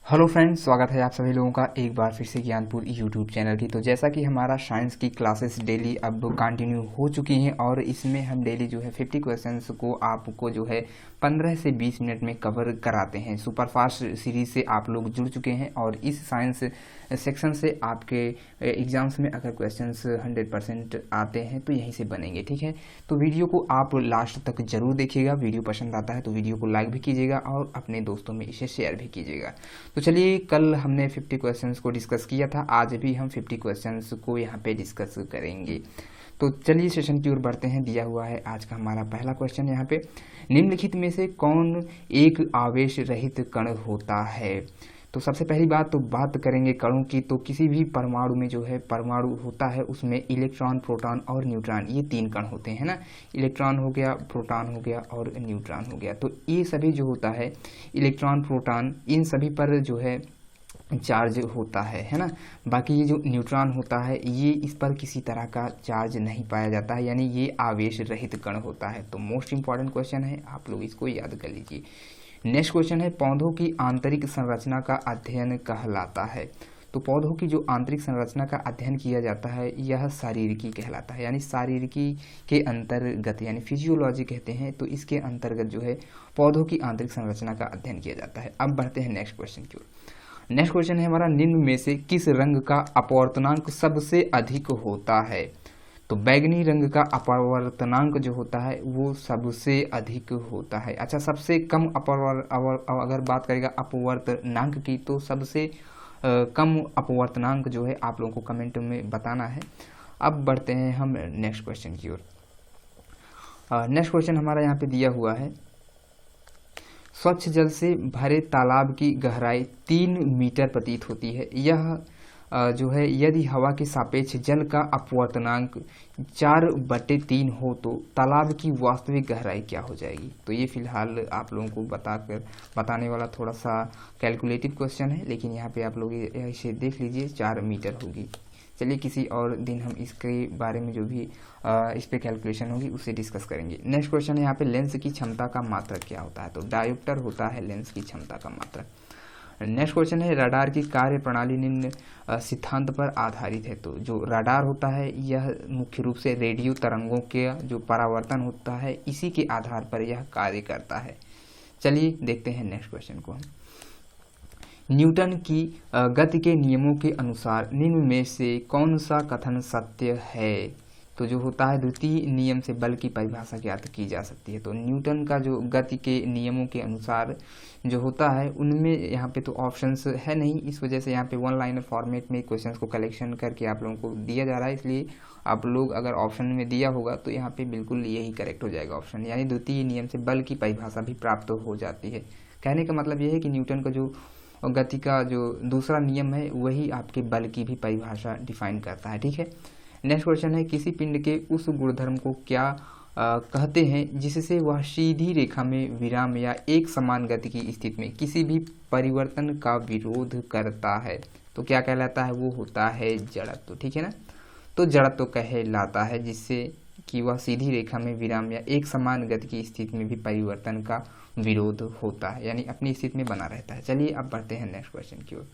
Hello friends, स्वागत है आप सभी लोगों का एक बार फिर से ज्ञानपुर यूट्यूब चैनल की। तो जैसा कि हमारा साइंस की क्लासेस डेली अब कंटिन्यू हो चुकी हैं और इसमें हम डेली जो है 50 क्वेश्चंस को आपको जो है 15 से 20 मिनट में कवर कराते हैं। सुपर फास्ट सीरीज से आप लोग जुड़ चुके हैं और इस साइंस सेक्शन से आपके एग्जाम्स में अगर क्वेश्चंस 100% आते हैं तो यहीं से बनेंगे। ठीक है, तो वीडियो को आप लास्ट तक जरूर देखिएगा। वीडियो पसंद आता है तो वीडियो को लाइक भी कीजिएगा और अपने दोस्तों में इसे शेयर भी कीजिएगा। तो चलिए, कल हमने 50 क्वेश्चंस को डिस्कस किया था, आज भी हम 50 क्वेश्चंस को यहाँ पे डिस्कस करेंगे। तो चलिए सेशन की ओर बढ़ते हैं। दिया हुआ है आज का हमारा पहला क्वेश्चन यहाँ पे, निम्नलिखित में से कौन एक आवेश रहित कण होता है। तो सबसे पहली बात करेंगे कणों की। तो किसी भी परमाणु में जो है परमाणु होता है उसमें इलेक्ट्रॉन, प्रोटॉन और न्यूट्रॉन, ये तीन कण होते हैं ना। इलेक्ट्रॉन हो गया, प्रोटॉन हो गया और न्यूट्रॉन हो गया। तो ये सभी जो होता है इलेक्ट्रॉन, प्रोटॉन, इन सभी पर जो है चार्ज होता है ना। बाकी ये जो न्यूट्रॉन होता है ये इस पर किसी तरह का चार्ज नहीं पाया जाता है, यानी ये आवेश रहित कण होता है। तो मोस्ट इंपॉर्टेंट क्वेश्चन है, आप लोग इसको याद कर लीजिए। नेक्स्ट क्वेश्चन है, पौधों की आंतरिक संरचना का अध्ययन कहलाता है। तो पौधों की जो आंतरिक संरचना का अध्ययन किया जाता है यह शारीरिकी कहलाता है, यानी शारीरिकी के अंतर्गत, यानी फिजियोलॉजी कहते हैं। तो इसके अंतर्गत जो है पौधों की आंतरिक संरचना का अध्ययन किया जाता है। अब बढ़ते हैं नेक्स्ट क्वेश्चन की ओर। नेक्स्ट क्वेश्चन है हमारा, निम्न में से किस रंग का अपवर्तनांक सबसे अधिक होता है। तो बैगनी रंग का अपवर्तनांक जो होता है वो सबसे अधिक होता है। अच्छा, सबसे कम अगर बात करेगा अपवर्तनांक की, तो सबसे कम अपवर्तनांक जो है आप लोगों को कमेंट में बताना है। अब बढ़ते हैं हम नेक्स्ट क्वेश्चन की ओर। नेक्स्ट क्वेश्चन हमारा यहाँ पे दिया हुआ है, स्वच्छ जल से भरे तालाब की गहराई 3 मीटर प्रतीत होती है। यह जो है यदि हवा के सापेक्ष जल का अपवर्तनांक 4/3 हो तो तालाब की वास्तविक गहराई क्या हो जाएगी। तो ये फिलहाल आप लोगों को बताने वाला थोड़ा सा कैलकुलेटिव क्वेश्चन है, लेकिन यहाँ पे आप लोग इसे देख लीजिए, 4 मीटर होगी। चलिए किसी और दिन हम इसके बारे में जो भी इस पे कैलकुलेशन होगी उसे डिस्कस करेंगे। नेक्स्ट क्वेश्चन है यहाँ पे, लेंस की क्षमता का मात्रक क्या होता है। तो डायोप्टर होता है लेंस की क्षमता का मात्रक। नेक्स्ट क्वेश्चन है, रडार की कार्य प्रणाली निम्न सिद्धांत पर आधारित है। तो जो रडार होता है यह मुख्य रूप से रेडियो तरंगों के जो परावर्तन होता है इसी के आधार पर यह कार्य करता है। चलिए देखते हैं नेक्स्ट क्वेश्चन को हम। न्यूटन की गति के नियमों के अनुसार निम्न में से कौन सा कथन सत्य है। तो जो होता है द्वितीय नियम से बल की परिभाषा ज्ञात की जा सकती है। तो न्यूटन का जो गति के नियमों के अनुसार जो होता है उनमें यहाँ पे तो ऑप्शंस है नहीं, इस वजह से यहाँ पे वन लाइनर फॉर्मेट में क्वेश्चंस को कलेक्शन करके आप लोगों को दिया जा रहा है। इसलिए आप लोग अगर ऑप्शन में दिया होगा तो यहाँ पे बिल्कुल यही करेक्ट हो जाएगा ऑप्शन, यानी द्वितीय नियम से बल की परिभाषा भी प्राप्त हो जाती है। कहने का मतलब यह है कि न्यूटन का जो गति का जो दूसरा नियम है वही आपके बल की भी परिभाषा डिफाइन करता है। ठीक है, नेक्स्ट क्वेश्चन है, किसी पिंड के उस गुणधर्म को क्या कहते हैं जिससे वह सीधी रेखा में विराम या एक समान गति की स्थिति में किसी भी परिवर्तन का विरोध करता है। तो क्या कहलाता है, वो होता है जड़त्व। ठीक है ना, तो जड़त्व कहलाता है जिससे कि वह सीधी रेखा में विराम या एक समान गति की स्थिति में भी परिवर्तन का विरोध होता है, यानी अपनी स्थिति में बना रहता है। चलिए अब बढ़ते हैं नेक्स्ट क्वेश्चन की ओर।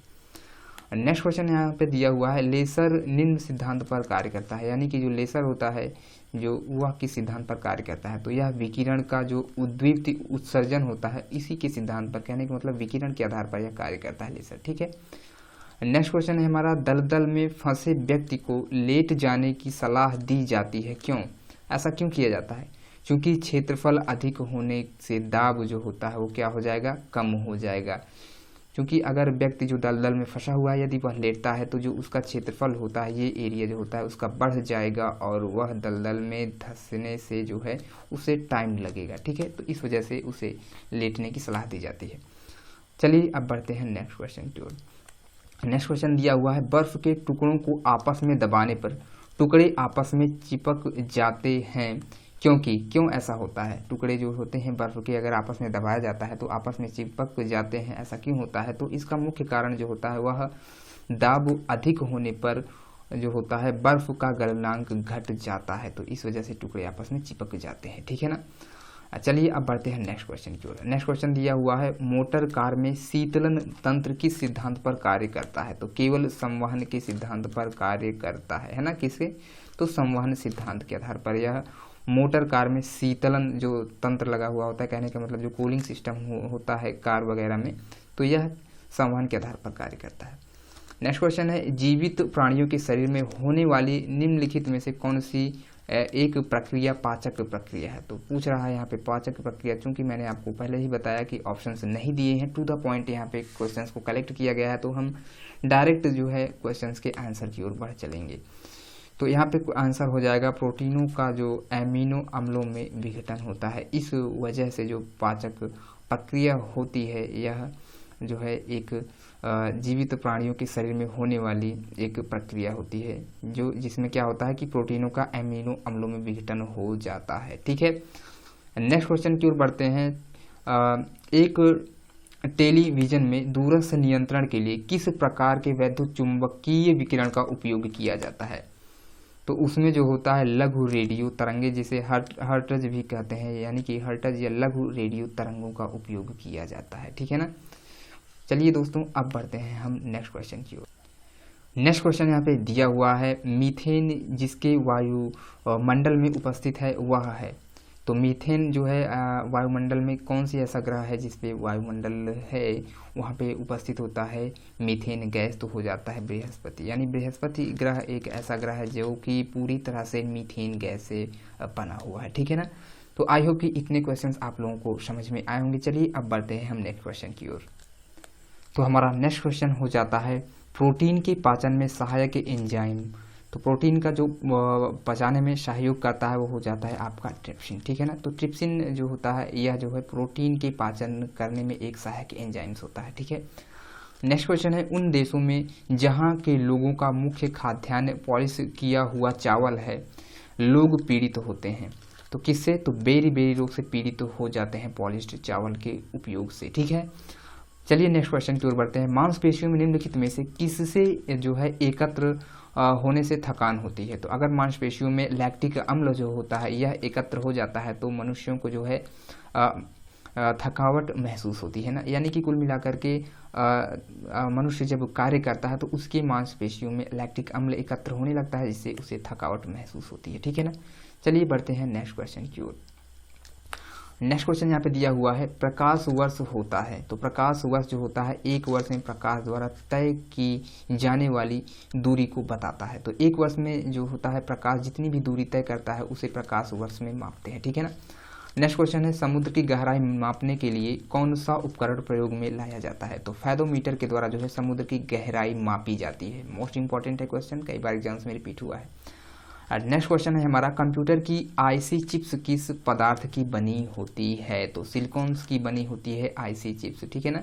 नेक्स्ट क्वेश्चन यहाँ पे दिया हुआ है, लेसर निम्न सिद्धांत पर कार्य करता है, यानी कि जो लेसर होता है जो वह किस सिद्धांत पर कार्य करता है। तो यह विकिरण का जो उद्दीप्त उत्सर्जन होता है इसी के सिद्धांत पर, कहने का मतलब विकिरण के आधार पर यह कार्य करता है लेसर। ठीक है, नेक्स्ट क्वेश्चन है हमारा, दलदल में फंसे व्यक्ति को लेट जाने की सलाह दी जाती है, क्यों। ऐसा क्यों किया जाता है, क्योंकि क्षेत्रफल अधिक होने से दाब जो होता है वो क्या हो जाएगा, कम हो जाएगा। क्योंकि अगर व्यक्ति जो दलदल में फंसा हुआ है यदि वह लेटता है तो जो उसका क्षेत्रफल होता है, ये एरिया जो होता है उसका बढ़ जाएगा और वह दलदल में धंसने से जो है उसे टाइम लगेगा। ठीक है, तो इस वजह से उसे लेटने की सलाह दी जाती है। चलिए अब बढ़ते हैं नेक्स्ट क्वेश्चन की ओर। नेक्स्ट क्वेश्चन दिया हुआ है, बर्फ के टुकड़ों को आपस में दबाने पर टुकड़े आपस में चिपक जाते हैं, क्योंकि क्यों ऐसा होता है। टुकड़े जो होते हैं बर्फ के अगर आपस में दबाया जाता है तो आपस में चिपक जाते हैं, ऐसा क्यों होता है। तो इसका मुख्य कारण जो होता है वह दाब अधिक होने पर जो होता है बर्फ का गलनांक घट जाता है, तो इस वजह से टुकड़े आपस में चिपक जाते हैं। ठीक है ना, चलिए अब बढ़ते हैं नेक्स्ट क्वेश्चन की ओर। नेक्स्ट क्वेश्चन दिया हुआ है, मोटर कार में शीतलन तंत्र किस सिद्धांत पर कार्य करता है? तो केवल संवहन के सिद्धांत पर कार्य करता है ना? किसके? तो संवहन सिद्धांत के आधार पर यह मोटर कार में शीतलन जो तंत्र लगा हुआ होता है, कहने का मतलब जो कूलिंग सिस्टम होता है कार वगैरह में, तो यह संवहन के आधार पर कार्य करता है। नेक्स्ट क्वेश्चन है, जीवित प्राणियों के शरीर में होने वाली निम्नलिखित में से कौन सी एक प्रक्रिया पाचक प्रक्रिया है? तो पूछ रहा है यहाँ पे पाचक प्रक्रिया। चूंकि मैंने आपको पहले ही बताया कि ऑप्शंस नहीं दिए हैं, टू द पॉइंट यहाँ पे क्वेश्चंस को कलेक्ट किया गया है, तो हम डायरेक्ट जो है क्वेश्चंस के आंसर की ओर बढ़ चलेंगे। तो यहाँ पे आंसर हो जाएगा प्रोटीनों का जो एमिनो अम्लों में विघटन होता है, इस वजह से जो पाचक प्रक्रिया होती है यह जो है एक जीवित प्राणियों के शरीर में होने वाली एक प्रक्रिया होती है, जो जिसमें क्या होता है कि प्रोटीनों का एमिनो अम्लों में विघटन हो जाता है। ठीक है, नेक्स्ट क्वेश्चन की ओर बढ़ते हैं। एक टेलीविजन में दूरस्थ नियंत्रण के लिए किस प्रकार के वैद्युत चुंबकीय विकिरण का उपयोग किया जाता है? तो उसमें जो होता है लघु रेडियो तरंगे, जिसे हर्ट्ज भी कहते हैं, यानी कि हर्ट्ज या लघु रेडियो तरंगों का उपयोग किया जाता है। ठीक है ना? चलिए दोस्तों अब बढ़ते हैं हम नेक्स्ट क्वेश्चन की ओर। नेक्स्ट क्वेश्चन यहाँ पे दिया हुआ है, मीथेन जिसके वायुमंडल में उपस्थित है वह है। तो मीथेन जो है वायुमंडल में कौन सी ऐसा ग्रह है जिसपे वायुमंडल है वहाँ पे उपस्थित होता है मीथेन गैस? तो हो जाता है बृहस्पति। यानी बृहस्पति ग्रह एक ऐसा ग्रह है जो कि पूरी तरह से मीथेन गैस से बना हुआ है। ठीक है ना? तो आई होप कि इतने क्वेश्चंस आप लोगों को समझ में आए होंगे। चलिए अब बढ़ते हैं हम नेक्स्ट क्वेश्चन की ओर। तो हमारा नेक्स्ट क्वेश्चन हो जाता है, प्रोटीन के पाचन में सहायक एंजाइम। तो प्रोटीन का जो पचाने में सहयोग करता है वो हो जाता है आपका ट्रिप्सिन। ठीक है ना? तो ट्रिप्सिन जो होता है यह जो है प्रोटीन के पाचन करने में एक सहायक एंजाइम्स होता है। ठीक है, नेक्स्ट क्वेश्चन है, उन देशों में जहाँ के लोगों का मुख्य खाद्यान्न पॉलिश किया हुआ चावल है, लोग पीड़ित होते हैं। तो किससे? तो बेरी रोग से पीड़ित हो जाते हैं पॉलिश्ड चावल के उपयोग से। ठीक है, चलिए नेक्स्ट क्वेश्चन की ओर बढ़ते हैं। मांसपेशियों में निम्नलिखित में से किससे जो है एकत्र होने से थकान होती है? तो अगर मांसपेशियों में लैक्टिक अम्ल जो होता है यह एकत्र हो जाता है तो मनुष्यों को जो है थकावट महसूस होती है ना। यानी कि कुल मिलाकर के मनुष्य जब कार्य करता है तो उसकी मांसपेशियों में लैक्टिक अम्ल एकत्र होने लगता है, जिससे उसे थकावट महसूस होती है। ठीक है ना? चलिए बढ़ते हैं नेक्स्ट क्वेश्चन की ओर। नेक्स्ट क्वेश्चन यहाँ पे दिया हुआ है, प्रकाश वर्ष होता है। तो प्रकाश वर्ष जो होता है एक वर्ष में प्रकाश द्वारा तय की जाने वाली दूरी को बताता है। तो एक वर्ष में जो होता है प्रकाश जितनी भी दूरी तय करता है उसे प्रकाश वर्ष में मापते हैं। ठीक है ना? नेक्स्ट क्वेश्चन है, समुद्र की गहराई मापने के लिए कौन सा उपकरण प्रयोग में लाया जाता है? तो फैदोमीटर के द्वारा जो है समुद्र की गहराई मापी जाती है। मोस्ट इंपॉर्टेंट है क्वेश्चन, कई बार एग्जाम्स में रिपीट हुआ है। नेक्स्ट क्वेश्चन है हमारा, कंप्यूटर की आईसी चिप्स किस पदार्थ की बनी होती है? तो सिलिकॉन्स की बनी होती है आईसी चिप्स। ठीक है ना?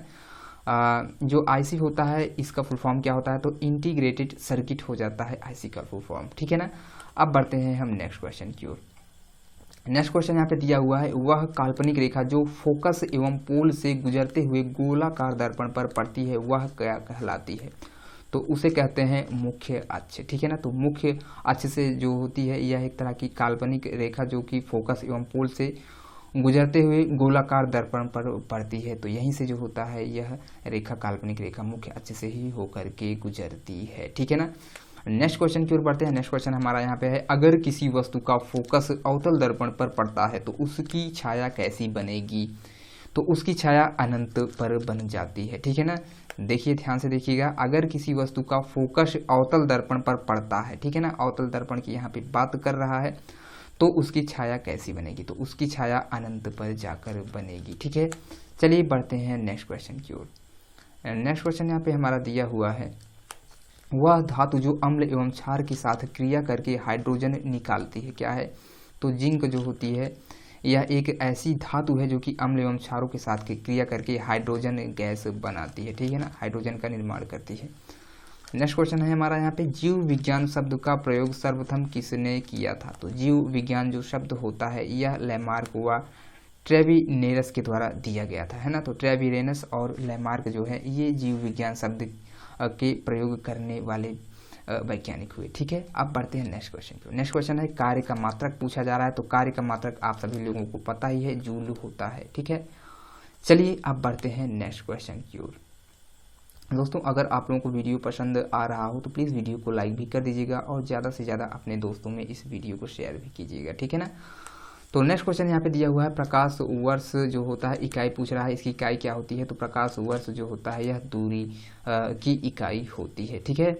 जो आईसी होता है इसका फुल फॉर्म क्या होता है? तो इंटीग्रेटेड सर्किट हो जाता है आईसी का फुल फॉर्म। ठीक है ना? अब बढ़ते हैं हम नेक्स्ट क्वेश्चन की ओर। नेक्स्ट क्वेश्चन यहाँ पे दिया हुआ है, वह काल्पनिक रेखा जो फोकस एवं पोल से गुजरते हुए गोलाकार दर्पण पर पड़ती है वह क्या कहलाती है? तो उसे कहते हैं मुख्य अक्ष। ठीक है ना? तो मुख्य अक्ष से जो होती है यह एक तरह की काल्पनिक रेखा जो कि फोकस एवं पोल से गुजरते हुए गोलाकार दर्पण पर पड़ती है। तो यहीं से जो होता है यह रेखा काल्पनिक रेखा मुख्य अक्ष से ही होकर के गुजरती है। ठीक है ना? नेक्स्ट क्वेश्चन की ओर बढ़ते हैं। नेक्स्ट क्वेश्चन हमारा यहाँ पे है, अगर किसी वस्तु का फोकस अवतल दर्पण पर पड़ता है तो उसकी छाया कैसी बनेगी? तो उसकी छाया अनंत पर बन जाती है। ठीक है ना? देखिए ध्यान से देखिएगा, अगर किसी वस्तु का फोकस अवतल दर्पण पर पड़ता है, ठीक है ना, अवतल दर्पण की यहाँ पे बात कर रहा है, तो उसकी छाया कैसी बनेगी? तो उसकी छाया अनंत पर जाकर बनेगी। ठीक है, चलिए बढ़ते हैं नेक्स्ट क्वेश्चन की ओर। नेक्स्ट क्वेश्चन यहाँ पे हमारा दिया हुआ है, वह धातु जो अम्ल एवं क्षार के साथ क्रिया करके हाइड्रोजन निकालती है क्या है? तो जिंक जो होती है यह एक ऐसी धातु है जो कि अम्ल एवं क्षारों के साथ क्रिया करके हाइड्रोजन गैस बनाती है। ठीक है ना? हाइड्रोजन का निर्माण करती है। नेक्स्ट क्वेश्चन है हमारा यहाँ पे, जीव विज्ञान शब्द का प्रयोग सर्वप्रथम किसने किया था? तो जीव विज्ञान जो शब्द होता है यह लैमार्क व ट्रेविनेरस के द्वारा दिया गया था, है ना? तो ट्रेविनेरस और लैमार्क जो है ये जीव विज्ञान शब्द के प्रयोग करने वाले वैज्ञानिक हुए। ठीक है, अब बढ़ते हैं नेक्स्ट क्वेश्चन की। नेक्स्ट क्वेश्चन है कार्य का मात्रक पूछा जा रहा है। तो कार्य का मात्रक आप सभी लोगों को पता ही है, जूल होता है। ठीक है, चलिए अब बढ़ते हैं नेक्स्ट क्वेश्चन की ओर। दोस्तों अगर आप लोगों को वीडियो पसंद आ रहा हो तो प्लीज़ वीडियो को लाइक भी कर दीजिएगा और ज़्यादा से ज़्यादा अपने दोस्तों में इस वीडियो को शेयर भी कीजिएगा। ठीक है ना। तो नेक्स्ट क्वेश्चन यहाँ पे दिया हुआ है प्रकाश वर्ष जो होता है इकाई पूछ रहा है। इसकी इकाई क्या होती है? तो प्रकाश वर्ष जो होता है यह दूरी की इकाई होती है। ठीक है,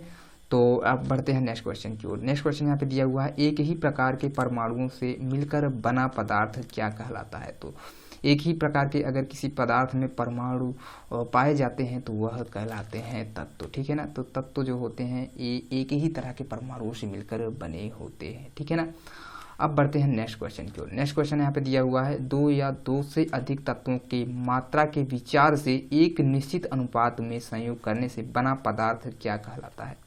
तो अब बढ़ते हैं नेक्स्ट क्वेश्चन की ओर। नेक्स्ट क्वेश्चन यहाँ पे दिया हुआ है एक ही प्रकार के परमाणुओं से मिलकर बना पदार्थ क्या कहलाता है? तो एक ही प्रकार के अगर किसी पदार्थ में परमाणु पाए जाते हैं तो वह कहलाते हैं तत्व। ठीक है ना। तो तत्व जो होते हैं ये एक ही तरह के परमाणुओं से मिलकर बने होते हैं। ठीक है ना। अब बढ़ते हैं नेक्स्ट क्वेश्चन की ओर। नेक्स्ट क्वेश्चन यहाँ पे दिया हुआ है दो या दो से अधिक तत्वों की मात्रा के विचार से एक निश्चित अनुपात में संयोग करने से बना पदार्थ क्या कहलाता है?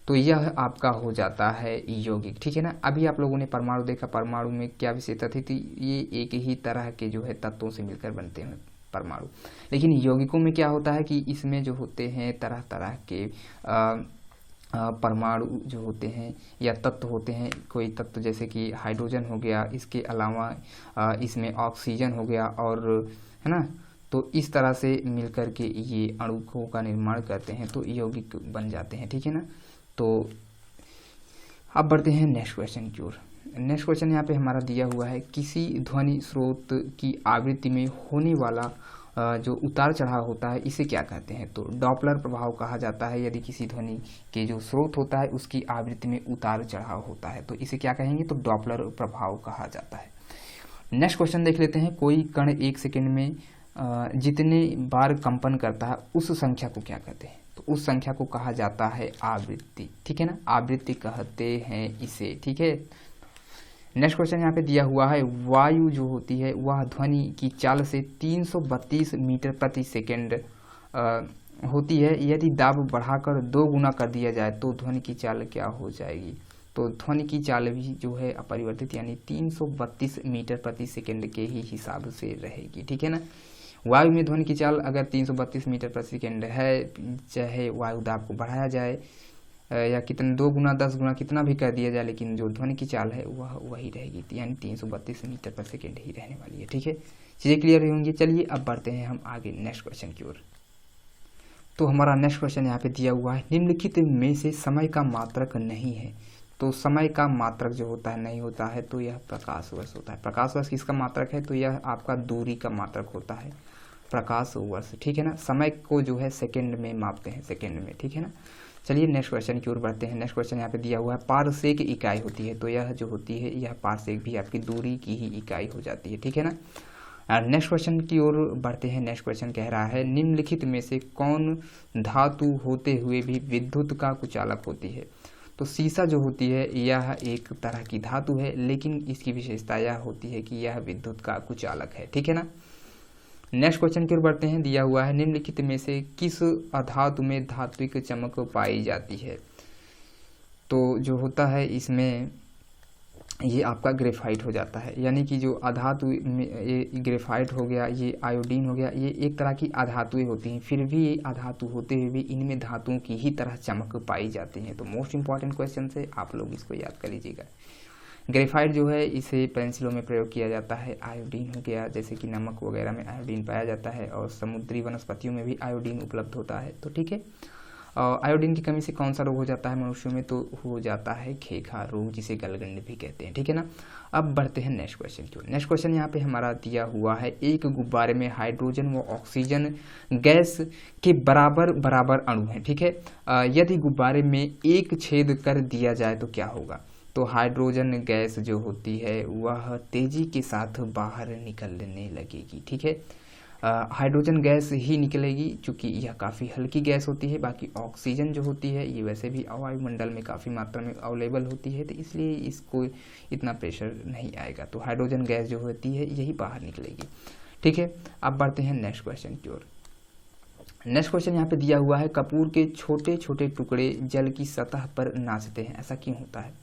तो यह आपका हो जाता है यौगिक। ठीक है ना। अभी आप लोगों ने परमाणु देखा, परमाणु में क्या विशेषता थी? ये एक ही तरह के जो है तत्वों से मिलकर बनते हैं परमाणु। लेकिन यौगिकों में क्या होता है कि इसमें जो होते हैं तरह तरह के परमाणु जो होते हैं या तत्व होते हैं। कोई तत्व जैसे कि हाइड्रोजन हो गया, इसके अलावा इसमें ऑक्सीजन हो गया, और है ना। तो इस तरह से मिलकर के ये अणुओं का निर्माण करते हैं तो यौगिक बन जाते हैं। ठीक है ना। तो अब बढ़ते हैं नेक्स्ट क्वेश्चन की ओर। नेक्स्ट क्वेश्चन यहाँ पे हमारा दिया हुआ है किसी ध्वनि स्रोत की आवृत्ति में होने वाला जो उतार चढ़ाव होता है इसे क्या कहते हैं? तो डॉपलर प्रभाव कहा जाता है। यदि किसी ध्वनि के जो स्रोत होता है उसकी आवृत्ति में उतार चढ़ाव होता है तो इसे क्या कहेंगे? तो डॉपलर प्रभाव कहा जाता है। नेक्स्ट क्वेश्चन देख लेते हैं कोई कण एक सेकेंड में जितने बार कंपन करता है उस संख्या को क्या कहते हैं? तो उस संख्या को कहा जाता है आवृत्ति। ठीक है ना। आवृत्ति कहते हैं इसे। ठीक है। नेक्स्ट क्वेश्चन यहाँ पे दिया हुआ है वायु जो होती है वह ध्वनि की चाल से 332 मीटर प्रति सेकेंड होती है। यदि दाब बढ़ाकर 2 गुना कर दिया जाए तो ध्वनि की चाल क्या हो जाएगी? तो ध्वनि की चाल भी जो है अपरिवर्तित यानी 332 मीटर प्रति सेकेंड के ही हिसाब से रहेगी। ठीक है ना। वायु में ध्वनि की चाल अगर 332 मीटर प्रति सेकेंड है, चाहे वायु दाब को बढ़ाया जाए या कितने 2 गुना 10 गुना कितना भी कर दिया जाए, लेकिन जो ध्वनि की चाल है वह वही रहेगी, यानी 332 मीटर प्रति सेकेंड ही रहने वाली है। ठीक है, चीज़ें क्लियर होंगी। चलिए अब बढ़ते हैं हम आगे नेक्स्ट क्वेश्चन की ओर। तो हमारा नेक्स्ट क्वेश्चन यहाँ पे दिया हुआ है निम्नलिखित में से समय का मात्रक नहीं है। तो समय का मात्रक जो होता है नहीं होता है तो यह प्रकाश वर्ष होता है। प्रकाश वर्ष किसका मात्रक है? तो यह आपका दूरी का मात्रक होता है, प्रकाश वर्ष। ठीक है ना। समय को जो है सेकंड में मापते हैं, सेकंड में। ठीक है ना। चलिए नेक्स्ट क्वेश्चन की ओर बढ़ते हैं। नेक्स्ट क्वेश्चन यहाँ पे दिया हुआ है पारसेक इकाई होती है। तो यह जो होती है यह पारसेक भी आपकी दूरी की ही इकाई हो जाती है। ठीक है ना। नेक्स्ट क्वेश्चन की ओर बढ़ते हैं। नेक्स्ट क्वेश्चन कह रहा है निम्नलिखित में से कौन धातु होते हुए भी विद्युत का कुचालक होती है? तो सीसा जो होती है यह एक तरह की धातु है, लेकिन इसकी विशेषता यह होती है कि यह विद्युत का कुचालक है। ठीक है ना। नेक्स्ट क्वेश्चन की ओर बढ़ते हैं। दिया हुआ है निम्नलिखित में से किस अधातु में धात्विक चमक पाई जाती है? तो जो होता है इसमें ये आपका ग्रेफाइट हो जाता है, यानी कि जो अधातु में ये ग्रेफाइट हो गया, ये आयोडीन हो गया, ये एक तरह की अधातुएं होती हैं। फिर भी ये अधातु होते हुए भी इनमें धातुओं की ही तरह चमक पाई जाती है। तो मोस्ट इंपॉर्टेंट क्वेश्चन है, आप लोग इसको याद कर लीजिएगा। ग्रेफाइट जो है इसे पेंसिलों में प्रयोग किया जाता है। आयोडीन हो गया, जैसे कि नमक वगैरह में आयोडीन पाया जाता है, और समुद्री वनस्पतियों में भी आयोडीन उपलब्ध होता है। तो ठीक है। आयोडीन की कमी से कौन सा रोग हो जाता है मनुष्यों में? तो हो जाता है खेखा रोग, जिसे गलगंड भी कहते हैं। ठीक है ना। अब बढ़ते हैं नेक्स्ट क्वेश्चन की ओर। नेक्स्ट क्वेश्चन यहाँ पे हमारा दिया हुआ है एक गुब्बारे में हाइड्रोजन व ऑक्सीजन गैस के बराबर बराबर अणु हैं। ठीक है। यदि गुब्बारे में एक छेद कर दिया जाए तो क्या होगा? तो हाइड्रोजन गैस जो होती है वह तेजी के साथ बाहर निकलने लगेगी। ठीक है। हाइड्रोजन गैस ही निकलेगी, चूँकि यह काफ़ी हल्की गैस होती है। बाकी ऑक्सीजन जो होती है ये वैसे भी वायुमंडल में काफ़ी मात्रा में अवेलेबल होती है, तो इसलिए इसको इतना प्रेशर नहीं आएगा। तो हाइड्रोजन गैस जो होती है यही बाहर निकलेगी। ठीक है। अब बढ़ते हैं नेक्स्ट क्वेश्चन की ओर। नेक्स्ट क्वेश्चन यहाँ पे दिया हुआ है कपूर के छोटे छोटे टुकड़े जल की सतह पर नाचते हैं, ऐसा क्यों होता है?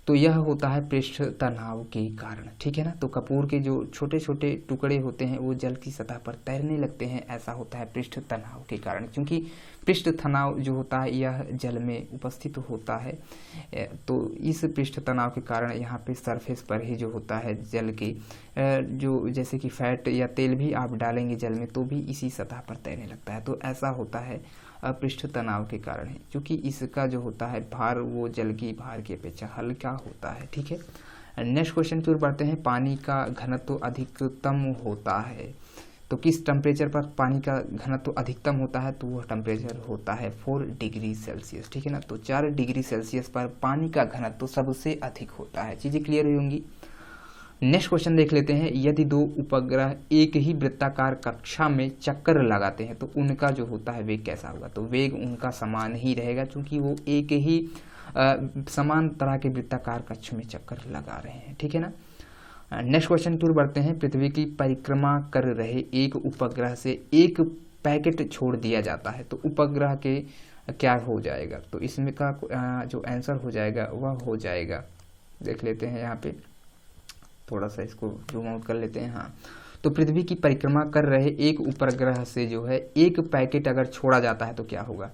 तो यह होता है पृष्ठ तनाव के कारण, ठीक है ना। तो कपूर के जो छोटे छोटे टुकड़े होते हैं वो जल की सतह पर तैरने लगते हैं, ऐसा होता है पृष्ठ तनाव के कारण, क्योंकि पृष्ठ तनाव जो होता है यह जल में उपस्थित होता है। तो इस पृष्ठ तनाव के कारण यहाँ पे सरफेस पर ही जो होता है जल के जो जैसे कि फैट या तेल भी आप डालेंगे जल में तो भी इसी सतह पर तैरने लगता है। तो ऐसा होता है पृष्ठ तनाव के कारण है, क्योंकि इसका जो होता है भार वो जल की भार की अपेक्षा हल्का होता है, ठीक है। नेक्स्ट क्वेश्चन की ओर बढ़ते हैं। पानी का घनत्व अधिकतम होता है, तो किस टेम्परेचर पर पानी का घनत्व अधिकतम होता है, तो वह टेम्परेचर होता है 4 डिग्री सेल्सियस, ठीक है ना। तो 4 डिग्री सेल्सियस पर पानी का घनत्व सबसे अधिक होता है। चीज़ें क्लियर हुई होंगी। नेक्स्ट क्वेश्चन देख लेते हैं। यदि दो उपग्रह एक ही वृत्ताकार कक्षा में चक्कर लगाते हैं तो उनका जो होता है वेग कैसा होगा, तो वेग उनका समान ही रहेगा, क्योंकि वो एक ही समान तरह के वृत्ताकार कक्ष में चक्कर लगा रहे हैं, ठीक है ना। नेक्स्ट क्वेश्चन की ओर बढ़ते हैं। पृथ्वी की परिक्रमा कर रहे एक उपग्रह से एक पैकेट छोड़ दिया जाता है तो उपग्रह के क्या हो जाएगा, तो इसमें का जो आंसर हो जाएगा वह हो जाएगा, देख लेते हैं यहाँ पे, थोड़ा सा इसको जूम आउट कर लेते हैं। हाँ, तो पृथ्वी की परिक्रमा कर रहे एक उपग्रह से जो है एक पैकेट अगर छोड़ा जाता है तो क्या होगा,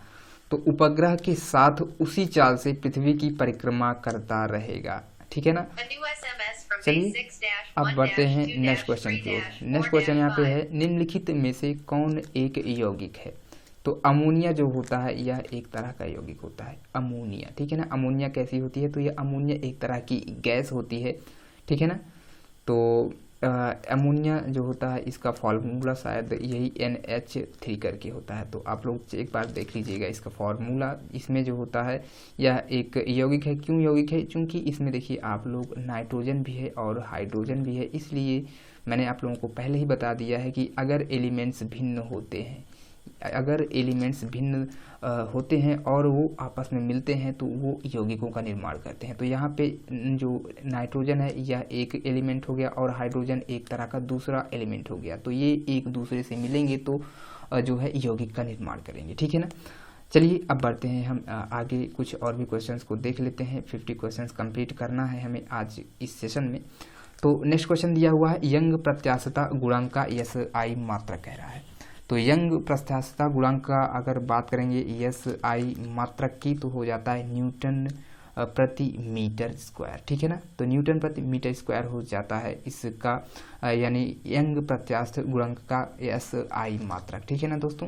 तो उपग्रह के साथ उसी चाल से पृथ्वी की परिक्रमा करता रहेगा, ठीक है ना। चलिए अब बढ़ते हैं नेक्स्ट क्वेश्चन की ओर। नेक्स्ट क्वेश्चन यहाँ पे है, निम्नलिखित में से कौन एक यौगिक है, तो अमोनिया जो होता है यह एक तरह का यौगिक होता है, अमोनिया, ठीक है ना। अमोनिया कैसी होती है, तो यह अमोनिया एक तरह की गैस होती है, ठीक है ना। तो अमोनिया जो होता है इसका फॉर्मूला शायद यही NH3 करके होता है, तो आप लोग एक बार देख लीजिएगा इसका फॉर्मूला। इसमें जो होता है यह एक यौगिक है। क्यों यौगिक है, क्योंकि इसमें देखिए आप लोग नाइट्रोजन भी है और हाइड्रोजन भी है, इसलिए मैंने आप लोगों को पहले ही बता दिया है कि अगर एलिमेंट्स भिन्न होते हैं, अगर एलिमेंट्स भिन्न होते हैं और वो आपस में मिलते हैं तो वो यौगिकों का निर्माण करते हैं। तो यहाँ पे जो नाइट्रोजन है यह एक एलिमेंट हो गया और हाइड्रोजन एक तरह का दूसरा एलिमेंट हो गया, तो ये एक दूसरे से मिलेंगे तो जो है यौगिक का निर्माण करेंगे, ठीक है ना। चलिए अब बढ़ते हैं हम आगे, कुछ और भी क्वेश्चंस को देख लेते हैं। 50 क्वेश्चंस कंप्लीट करना है हमें आज इस सेशन में। तो नेक्स्ट क्वेश्चन दिया हुआ है, यंग प्रत्यास्थता गुणांक का SI मात्रक कह रहा है। तो यंग प्रत्यास्थता गुणांक का अगर बात करेंगे SI मात्रक की तो हो जाता है न्यूटन प्रति मीटर स्क्वायर, ठीक है ना। तो न्यूटन प्रति मीटर स्क्वायर हो जाता है इसका यानी यंग प्रत्यास्थ गुणांक का SI मात्रक, ठीक है ना दोस्तों।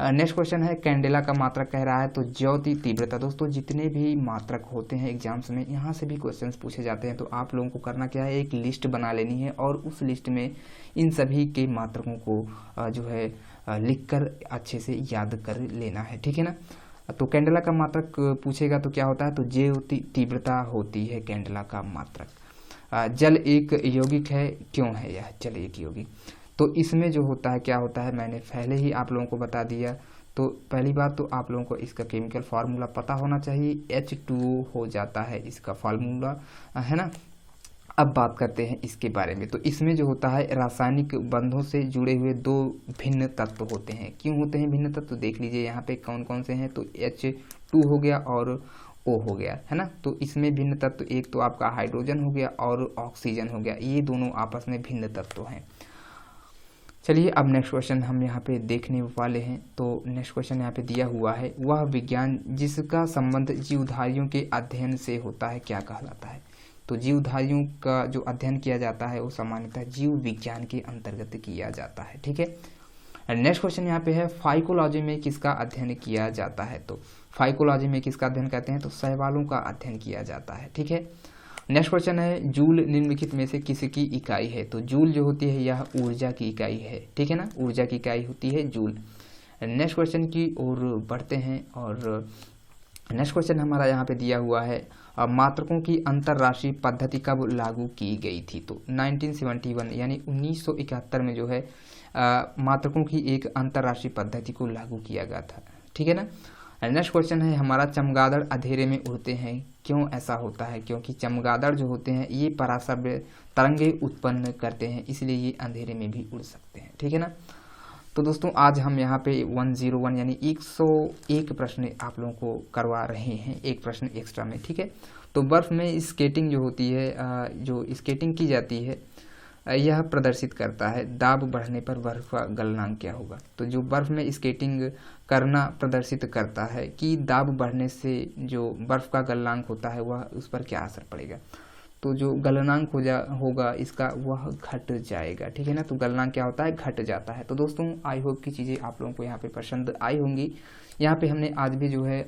नेक्स्ट क्वेश्चन है, कैंडेला का मात्रक कह रहा है, तो ज्योति तीव्रता। दोस्तों जितने भी मात्रक होते हैं एग्जाम्स में यहाँ से भी क्वेश्चंस पूछे जाते हैं, तो आप लोगों को करना क्या है, एक लिस्ट बना लेनी है और उस लिस्ट में इन सभी के मात्रकों को जो है लिखकर अच्छे से याद कर लेना है, ठीक है ना। तो कैंडेला का मात्रक पूछेगा तो क्या होता है, तो ज्योति तीव्रता होती है कैंडेला का मात्रक। जल एक यौगिक है, क्यों है यह जल एक यौगिक, तो इसमें जो होता है क्या होता है मैंने पहले ही आप लोगों को बता दिया। तो पहली बात तो आप लोगों को इसका केमिकल फार्मूला पता होना चाहिए, H2O हो जाता है इसका फार्मूला, है ना। अब बात करते हैं इसके बारे में। तो इसमें जो होता है रासायनिक बंधों से जुड़े हुए दो भिन्न तत्व होते हैं। क्यों होते हैं भिन्न तत्व, देख लीजिए यहाँ पे कौन कौन से हैं, तो H2 हो गया और O हो गया, है ना। तो इसमें भिन्न तत्व एक तो आपका हाइड्रोजन हो गया और ऑक्सीजन हो गया, ये दोनों आपस में भिन्न तत्व हैं। चलिए अब नेक्स्ट क्वेश्चन हम यहाँ पे देखने वाले हैं। तो नेक्स्ट क्वेश्चन यहाँ पे दिया हुआ है, वह विज्ञान जिसका संबंध जीवधारियों के अध्ययन से होता है क्या कहलाता है। तो जीवधारियों का जो अध्ययन किया जाता है वो सामान्यतः जीव विज्ञान के अंतर्गत किया जाता है, ठीक है। नेक्स्ट क्वेश्चन यहाँ पे है, फाइकोलॉजी में किसका अध्ययन किया जाता है। तो फाइकोलॉजी में किसका अध्ययन करते हैं, तो शैवालों का अध्ययन किया जाता है, ठीक है। नेक्स्ट क्वेश्चन है, जूल निम्नलिखित में से किसकी इकाई है। तो जूल जो होती है यह ऊर्जा की इकाई है, ठीक है ना, ऊर्जा की इकाई होती है जूल। नेक्स्ट क्वेश्चन की ओर बढ़ते हैं और नेक्स्ट क्वेश्चन हमारा यहाँ पे दिया हुआ है, मात्रकों की अंतरराष्ट्रीय पद्धति कब लागू की गई थी। तो 1971 यानी 1971 में जो है मात्रकों की एक अंतरराष्ट्रीय पद्धति को लागू किया गया था, ठीक है ना। नेक्स्ट क्वेश्चन है हमारा, चमगादड़ अंधेरे में उड़ते हैं, क्यों ऐसा होता है। क्योंकि चमगादड़ जो होते हैं ये पराश्रव्य तरंगे उत्पन्न करते हैं, इसलिए ये अंधेरे में भी उड़ सकते हैं, ठीक है ना। तो दोस्तों आज हम यहाँ पे 101 यानी 101 प्रश्न आप लोगों को करवा रहे हैं, एक प्रश्न एक्स्ट्रा में, ठीक है। तो बर्फ़ में स्केटिंग जो होती है, जो स्केटिंग की जाती है, यह प्रदर्शित करता है दाब बढ़ने पर बर्फ़ का गलनांक क्या होगा। तो जो बर्फ़ में स्केटिंग करना प्रदर्शित करता है कि दाब बढ़ने से जो बर्फ़ का गलनांक होता है वह उस पर क्या असर पड़ेगा। तो जो गलनांक होगा इसका वह घट जाएगा, ठीक है ना। तो गलनांक क्या होता है, घट जाता है। तो दोस्तों आई होप की चीज़ें आप लोगों को यहाँ पे पसंद आई होंगी। यहाँ पे हमने आज भी जो है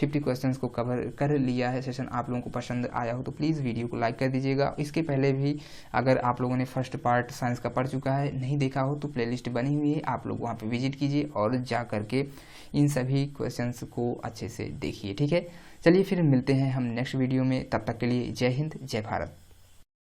50 क्वेश्चंस को कवर कर लिया है। सेशन आप लोगों को पसंद आया हो तो प्लीज़ वीडियो को लाइक कर दीजिएगा। इसके पहले भी अगर आप लोगों ने फर्स्ट पार्ट साइंस का पढ़ चुका है, नहीं देखा हो तो प्लेलिस्ट बनी हुई है, आप लोग वहाँ पे विजिट कीजिए और जा करके इन सभी क्वेश्चंस को अच्छे से देखिए, ठीक है। चलिए फिर मिलते हैं हम नेक्स्ट वीडियो में, तब तक के लिए जय हिंद जय भारत।